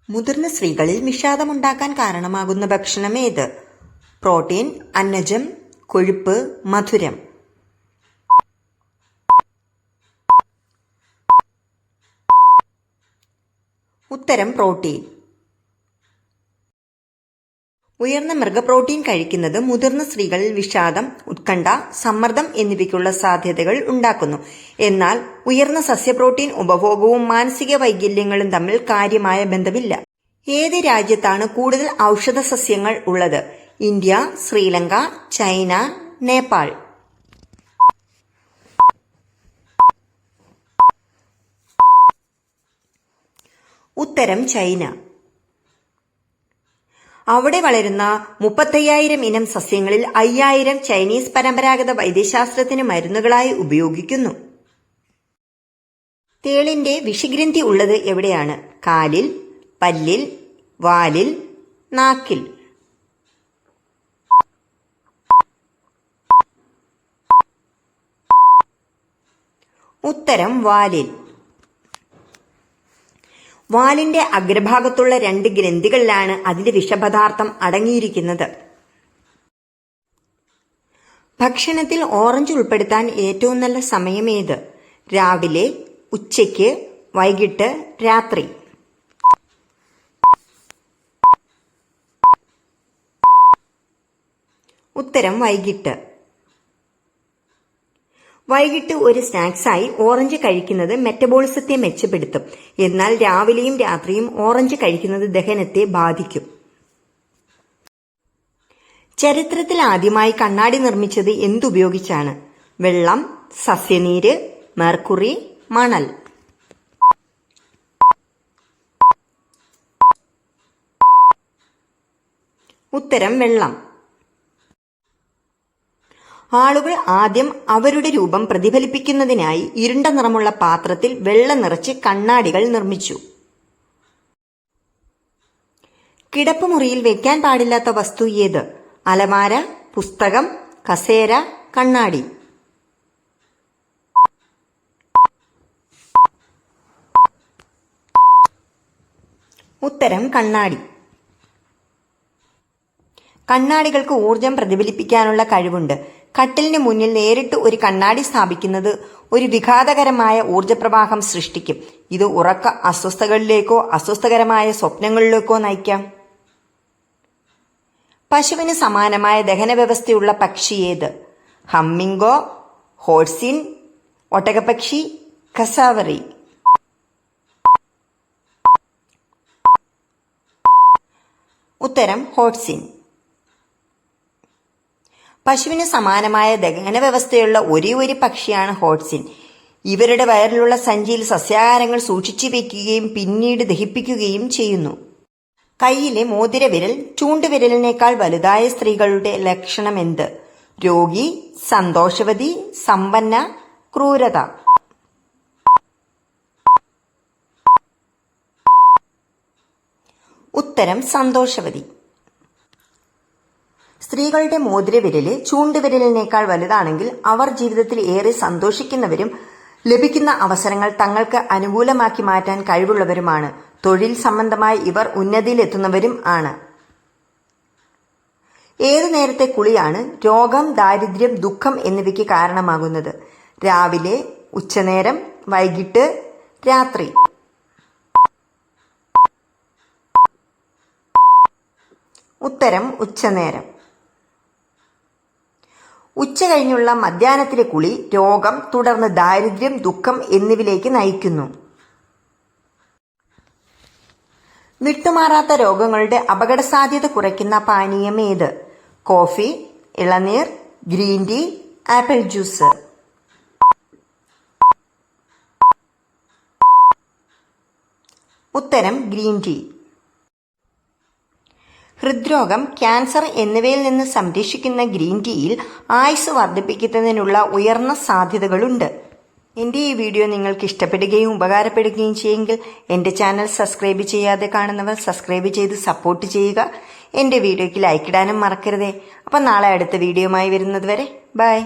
മുതിർന്ന സ്ത്രീകളിൽ വിഷാദമുണ്ടാക്കാൻ കാരണമാകുന്ന ഭക്ഷണം ഏത്? പ്രോട്ടീൻ, അന്നജം, കൊഴുപ്പ്, മധുരം. ഉത്തരം പ്രോട്ടീൻ. ഉയർന്ന മൃഗപ്രോട്ടീൻ കഴിക്കുന്നത് മുതിർന്ന സ്ത്രീകളിൽ വിഷാദം, ഉത്കണ്ഠ, സമ്മർദ്ദം എന്നിവയ്ക്കുള്ള സാധ്യതകൾ ഉണ്ടാക്കുന്നു. എന്നാൽ ഉയർന്ന സസ്യപ്രോട്ടീൻ ഉപഭോഗവും മാനസിക വൈകല്യങ്ങളും തമ്മിൽ കാര്യമായ ബന്ധമില്ല. ഏത് രാജ്യത്താണ് കൂടുതൽ ഔഷധ സസ്യങ്ങൾ ഉള്ളത്? India, Sri Lanka, China, Nepal. ഉത്തരം ചൈന. അവിടെ വളരുന്ന 35,000 ഇനം സസ്യങ്ങളിൽ 5,000 ചൈനീസ് പരമ്പരാഗത വൈദ്യശാസ്ത്രത്തിന് മരുന്നുകളായി ഉപയോഗിക്കുന്നു. തേളിന്റെ വിഷഗ്രന്ഥി ഉള്ളത് എവിടെയാണ്? കാലിൽ, പല്ലിൽ, വാലിൽ, നാക്കിൽ. ഉത്തരം വാലിൽ. വാലിന്റെ അഗ്രഭാഗത്തുള്ള 2 ഗ്രന്ഥികളിലാണ് അതിന്റെ വിഷപദാർത്ഥം അടങ്ങിയിരിക്കുന്നത്. ഭക്ഷണത്തിൽ ഓറഞ്ച് ഉൾപ്പെടുത്താൻ ഏറ്റവും നല്ല സമയം ഏത്? രാവിലെ, ഉച്ചയ്ക്ക്, വൈകിട്ട്, രാത്രി. ഉത്തരം വൈകിട്ട്. വൈകിട്ട് ഒരു സ്നാക്സായി ഓറഞ്ച് കഴിക്കുന്നത് മെറ്റബോളിസത്തെ മെച്ചപ്പെടുത്തും. എന്നാൽ രാവിലെയും രാത്രിയും ഓറഞ്ച് കഴിക്കുന്നത് ദഹനത്തെ ബാധിക്കും. ചരിത്രത്തിൽ ആദ്യമായി കണ്ണാടി നിർമ്മിച്ചത് എന്തുപയോഗിച്ചാണ്? വെള്ളം, സസ്യനീര്, മെർക്കുറി, മണൽ. ഉത്തരം വെള്ളം. ആളുകൾ ആദ്യം അവരുടെ രൂപം പ്രതിഫലിപ്പിക്കുന്നതിനായി ഇരുണ്ട നിറമുള്ള പാത്രത്തിൽ വെള്ളം നിറച്ച് കണ്ണാടികൾ നിർമ്മിച്ചു. കിടപ്പുമുറിയിൽ വെക്കാൻ പാടില്ലാത്ത വസ്തു ഏത്? അലമാര, പുസ്തകം, കസേര, കണ്ണാടി. ഉത്തരം കണ്ണാടി. കണ്ണാടികൾക്ക് ഊർജം പ്രതിഫലിപ്പിക്കാനുള്ള കഴിവുണ്ട്. കട്ടിലിന് മുന്നിൽ നേരിട്ട് ഒരു കണ്ണാടി സ്ഥാപിക്കുന്നത് ഒരു വിഘാതകരമായ ഊർജപ്രവാഹം സൃഷ്ടിക്കും. ഇത് ഉറക്ക അസ്വസ്ഥതകളിലേക്കോ അസ്വസ്ഥകരമായ സ്വപ്നങ്ങളിലേക്കോ നയിക്കാം. പശുവിന് സമാനമായ ദഹനവ്യവസ്ഥയുള്ള പക്ഷി ഏത്? ഹമ്മിംഗോ, ഹോഴ്സിൻ, ഒട്ടകപ്പക്ഷി, കസാവറി. ഉത്തരം ഹോഴ്സിൻ. പശുവിന് സമാനമായ ദഹനവ്യവസ്ഥയുള്ള ഒരേ ഒരു പക്ഷിയാണ് ഹോഴ്സിൻ. ഇവരുടെ വയറിലുള്ള സഞ്ചിയിൽ സസ്യാഹാരങ്ങൾ സൂക്ഷിച്ചു വയ്ക്കുകയും പിന്നീട് ദഹിപ്പിക്കുകയും ചെയ്യുന്നു. കൈയിലെ മോതിരവിരൽ ചൂണ്ടുവിരലിനേക്കാൾ വലുതായ സ്ത്രീകളുടെ ലക്ഷണം എന്ത്? രോഗി, സന്തോഷവതി, സമ്പന്ന, ക്രൂരത. ഉത്തരം സന്തോഷവതി. സ്ത്രീകളുടെ മോതിരവിരല് ചൂണ്ടുവിരലിനേക്കാൾ വലുതാണെങ്കിൽ അവർ ജീവിതത്തിൽ ഏറെ സന്തോഷിക്കുന്നവരും ലഭിക്കുന്ന അവസരങ്ങൾ തങ്ങൾക്ക് അനുകൂലമാക്കി മാറ്റാൻ കഴിവുള്ളവരുമാണ്. തൊഴിൽ സംബന്ധമായി ഇവർ ഉന്നതിയിലെത്തുന്നവരും ആണ്. ഏതു നേരത്തെ കുളിയാണ് രോഗം, ദാരിദ്ര്യം, ദുഃഖം എന്നിവയ്ക്ക് കാരണമാകുന്നത്? രാവിലെ, ഉച്ചനേരം, വൈകിട്ട്, രാത്രി. ഉത്തരം ഉച്ചനേരം. ഉച്ച കഴിഞ്ഞുള്ള മധ്യാഹ്നത്തിലെ കുളി രോഗം, തുടർന്ന് ദാരിദ്ര്യം, ദുഃഖം എന്നിവയിലേക്ക് നയിക്കുന്നു. വിട്ടുമാറാത്ത രോഗങ്ങളുടെ അപകടസാധ്യത കുറയ്ക്കുന്ന പാനീയം ഏത്? കോഫി, ഇളനീർ, ഗ്രീൻ ടീ, ആപ്പിൾ ജ്യൂസ്. ഉത്തരം ഗ്രീൻ ടീ. ഹൃദ്രോഗം, ക്യാൻസർ എന്നിവയിൽ നിന്ന് സംരക്ഷിക്കുന്ന ഗ്രീൻ ടീയിൽ ആയുസ് വർദ്ധിപ്പിക്കുന്നതിനുള്ള ഉയർന്ന സാധ്യതകളുണ്ട്. എൻ്റെ ഈ വീഡിയോ നിങ്ങൾക്ക് ഇഷ്ടപ്പെടുകയും ഉപകാരപ്പെടുകയും ചെയ്യുമെങ്കിൽ എൻ്റെ ചാനൽ സബ്സ്ക്രൈബ് ചെയ്യാതെ കാണുന്നവർ സബ്സ്ക്രൈബ് ചെയ്ത് സപ്പോർട്ട് ചെയ്യുക. എൻ്റെ വീഡിയോയ്ക്ക് ലൈക്ക് ഇടാനും മറക്കരുതേ. അപ്പം നാളെ അടുത്ത വീഡിയോയുമായി വരുന്നത് വരെ ബൈ.